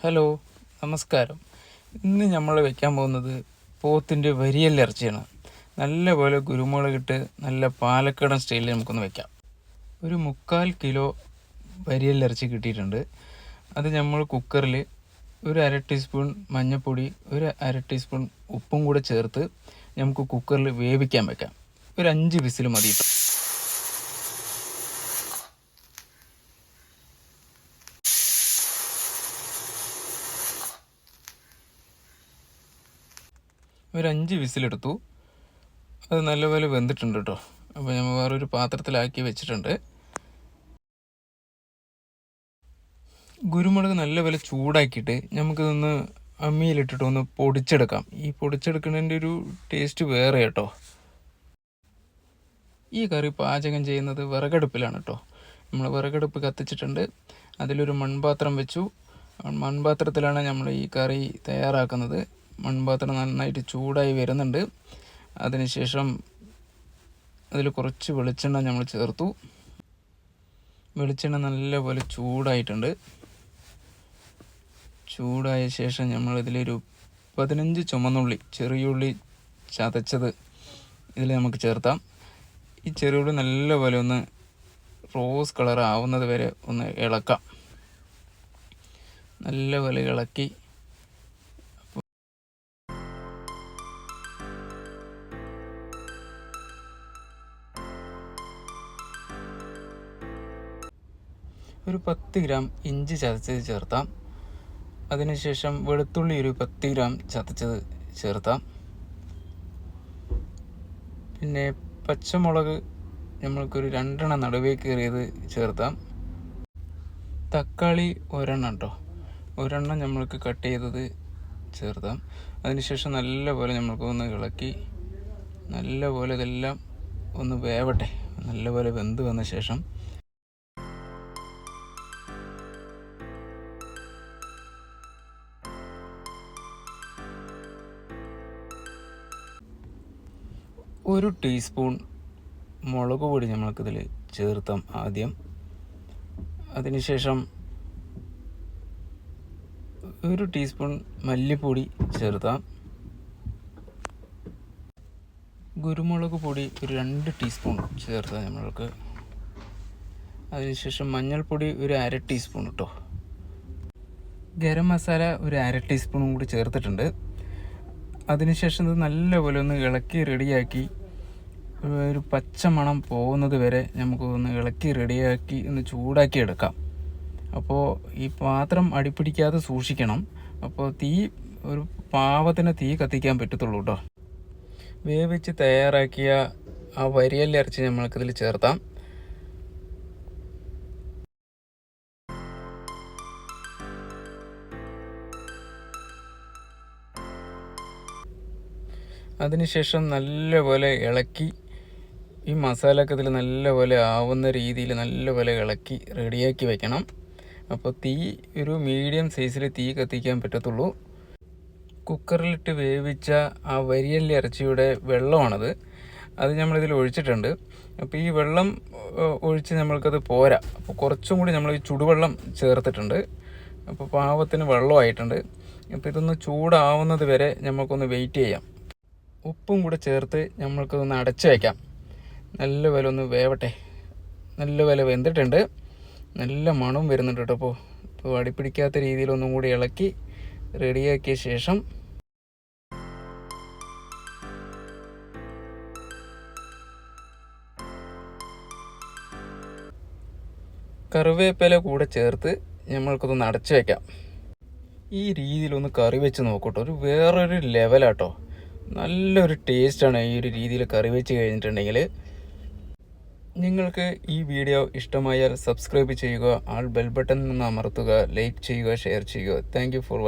Hello, നമസ്കാരം. ഇന്ന് നമ്മൾ വയ്ക്കാൻ പോകുന്നത് പോത്തിൻ്റെ വരിയലിറച്ചിയാണ്. നല്ലപോലെ കുരുമുളകിട്ട് നല്ല പാലക്കാടൻ സ്റ്റൈലിൽ നമുക്കൊന്ന് വയ്ക്കാം. ഒരു 3/4 കിലോ വരിയലിറച്ചി കിട്ടിയിട്ടുണ്ട്. അത് നമ്മൾ കുക്കറിൽ ഒരു 1/2 ടീസ്പൂൺ മഞ്ഞൾപ്പൊടി, ഒരു 1/2 ടീസ്പൂൺ ഉപ്പും കൂടെ ചേർത്ത് നമുക്ക് കുക്കറിൽ വേവിക്കാൻ വയ്ക്കാം. ഒരു 5 വിസിൽ മതി. ഒരു 5 വിസിലെടുത്തു. അത് നല്ലപോലെ വെന്തിട്ടുണ്ട് കേട്ടോ. അപ്പോൾ നമ്മൾ വേറൊരു പാത്രത്തിലാക്കി വെച്ചിട്ടുണ്ട്. കുരുമുളക് നല്ലപോലെ ചൂടാക്കിയിട്ട് നമുക്കിതൊന്ന് അമ്മിയിലിട്ടിട്ട് ഒന്ന് പൊടിച്ചെടുക്കാം. ഈ പൊടിച്ചെടുക്കുന്നതിൻ്റെ ഒരു ടേസ്റ്റ് വേറെ കേട്ടോ. ഈ കറി പാചകം ചെയ്യുന്നത് വിറകടുപ്പിലാണ് കേട്ടോ. നമ്മൾ വിറകടുപ്പ് കത്തിച്ചിട്ടുണ്ട്. അതിലൊരു മൺപാത്രം വെച്ചു. മൺപാത്രത്തിലാണ് നമ്മൾ ഈ കറി തയ്യാറാക്കുന്നത്. മൺപാത്രം നന്നായിട്ട് ചൂടായി വരുന്നുണ്ട്. അതിനുശേഷം അതിൽ കുറച്ച് വെളിച്ചെണ്ണ നമ്മൾ ചേർത്തു. വെളിച്ചെണ്ണ നല്ലപോലെ ചൂടായിട്ടുണ്ട്. ചൂടായ ശേഷം നമ്മളിതിലൊരു 15 ചുമന്നുള്ളി, ചെറിയുള്ളി ചതച്ചത് ഇതിൽ നമുക്ക് ചേർത്താം. ഈ ചെറിയുള്ളി നല്ലപോലെ ഒന്ന് റോസ് കളർ ആവുന്നത് വരെ ഒന്ന് ഇളക്കാം. നല്ലപോലെ ഇളക്കി ഒരു 10 ഗ്രാം ഇഞ്ചി ചതച്ചത് ചേർത്താം. അതിനുശേഷം വെളുത്തുള്ളി ഒരു 10 ഗ്രാം ചതച്ചത് ചേർത്താം. പിന്നെ പച്ചമുളക് നമ്മൾക്കൊരു 2 എണ്ണം നടുവേ കീറിയത് ചേർത്താം. തക്കാളി ഒരെണ്ണം കേട്ടോ, ഒരെണ്ണം നമ്മൾക്ക് കട്ട് ചെയ്തത് ചേർത്താം. അതിനുശേഷം നല്ലപോലെ നമ്മൾക്ക് ഒന്ന് ഇളക്കി നല്ലപോലെ ഇതെല്ലാം ഒന്ന് വേവട്ടെ. നല്ലപോലെ വെന്ത് വന്ന ശേഷം ഒരു ടീസ്പൂൺ മുളക് പൊടി നമ്മൾക്കിതിൽ ചേർത്താം ആദ്യം. അതിനുശേഷം ഒരു ടീസ്പൂൺ മല്ലിപ്പൊടി ചേർത്താം. കുരുമുളക് പൊടി ഒരു 2 ടീസ്പൂൺ ചേർത്താം നമ്മൾക്ക്. അതിനുശേഷം മഞ്ഞൾപ്പൊടി ഒരു 1/2 ടീസ്പൂൺ കേട്ടോ. ഗരം മസാല ഒരു 1/2 ടീസ്പൂണും കൂടി ചേർത്തിട്ടുണ്ട്. അതിനുശേഷം ഇത് നല്ലപോലെ ഒന്ന് ഇളക്കി റെഡിയാക്കി ഒരു പച്ചമണം പോകുന്നത് വരെ നമുക്ക് ഒന്ന് ഇളക്കി റെഡിയാക്കി ഒന്ന് ചൂടാക്കി എടുക്കാം. അപ്പോൾ ഈ പാത്രം അടിപ്പിടിക്കാതെ സൂക്ഷിക്കണം. അപ്പോൾ തീ ഒരു പാവത്തിന് തീ കത്തിക്കാൻ പറ്റത്തുള്ളൂ കേട്ടോ. വേവിച്ച് തയ്യാറാക്കിയ ആ വരിയലിറച്ചി നമ്മൾക്കിതിൽ ചേർത്താം. അതിനുശേഷം നല്ലപോലെ ഇളക്കി ഈ മസാലയൊക്കെ ഇതിൽ നല്ലപോലെ ആവുന്ന രീതിയിൽ നല്ലപോലെ ഇളക്കി റെഡിയാക്കി വെക്കണം. അപ്പോൾ തീ ഒരു മീഡിയം സൈസിൽ തീ കത്തിക്കാൻ പറ്റത്തുള്ളൂ. കുക്കറിലിട്ട് വേവിച്ച ആ വരിയല്ലി ഇറച്ചിയുടെ വെള്ളമാണത്. അത് നമ്മളിതിൽ ഒഴിച്ചിട്ടുണ്ട്. അപ്പോൾ ഈ വെള്ളം ഒഴിച്ച് നമ്മൾക്കത് പോരാ. അപ്പോൾ കുറച്ചും കൂടി നമ്മൾ ഈ ചുടുവെള്ളം ചേർത്തിട്ടുണ്ട്. അപ്പോൾ പാവത്തിന് വെള്ളമായിട്ടുണ്ട്. അപ്പോൾ ഇതൊന്ന് ചൂടാവുന്നത് വരെ നമുക്കൊന്ന് വെയിറ്റ് ചെയ്യാം. ഉപ്പും കൂടെ ചേർത്ത് നമ്മൾക്കൊന്ന് അടച്ചു വയ്ക്കാം. നല്ലപോലെ ഒന്ന് വേവട്ടെ. നല്ലപോലെ വെന്തിട്ടുണ്ട്. നല്ല മണവും വരുന്നുണ്ട് കേട്ടോ. ഇപ്പോൾ അടിപ്പിടിക്കാത്ത രീതിയിൽ ഒന്നും കൂടി ഇളക്കി റെഡിയാക്കിയ ശേഷം കറിവേപ്പില കൂടെ ചേർത്ത് നമ്മൾക്കൊന്ന് അടച്ചു വയ്ക്കാം. ഈ രീതിയിലൊന്ന് കറി വെച്ച് നോക്കട്ടോ. ഒരു വേറൊരു ലെവലാട്ടോ. നല്ലൊരു ടേസ്റ്റാണ് ഈ ഒരു രീതിയിൽ കറി വെച്ച് കഴിഞ്ഞിട്ടുണ്ടെങ്കിൽ. നിങ്ങൾക്ക് ഈ വീഡിയോ ഇഷ്ടമായാൽ സബ്സ്ക്രൈബ് ചെയ്യുക, ബെൽ ബട്ടൺ ഒന്ന് അമർത്തുക, ലൈക്ക് ചെയ്യുക, ഷെയർ ചെയ്യുക. Thank you for watching.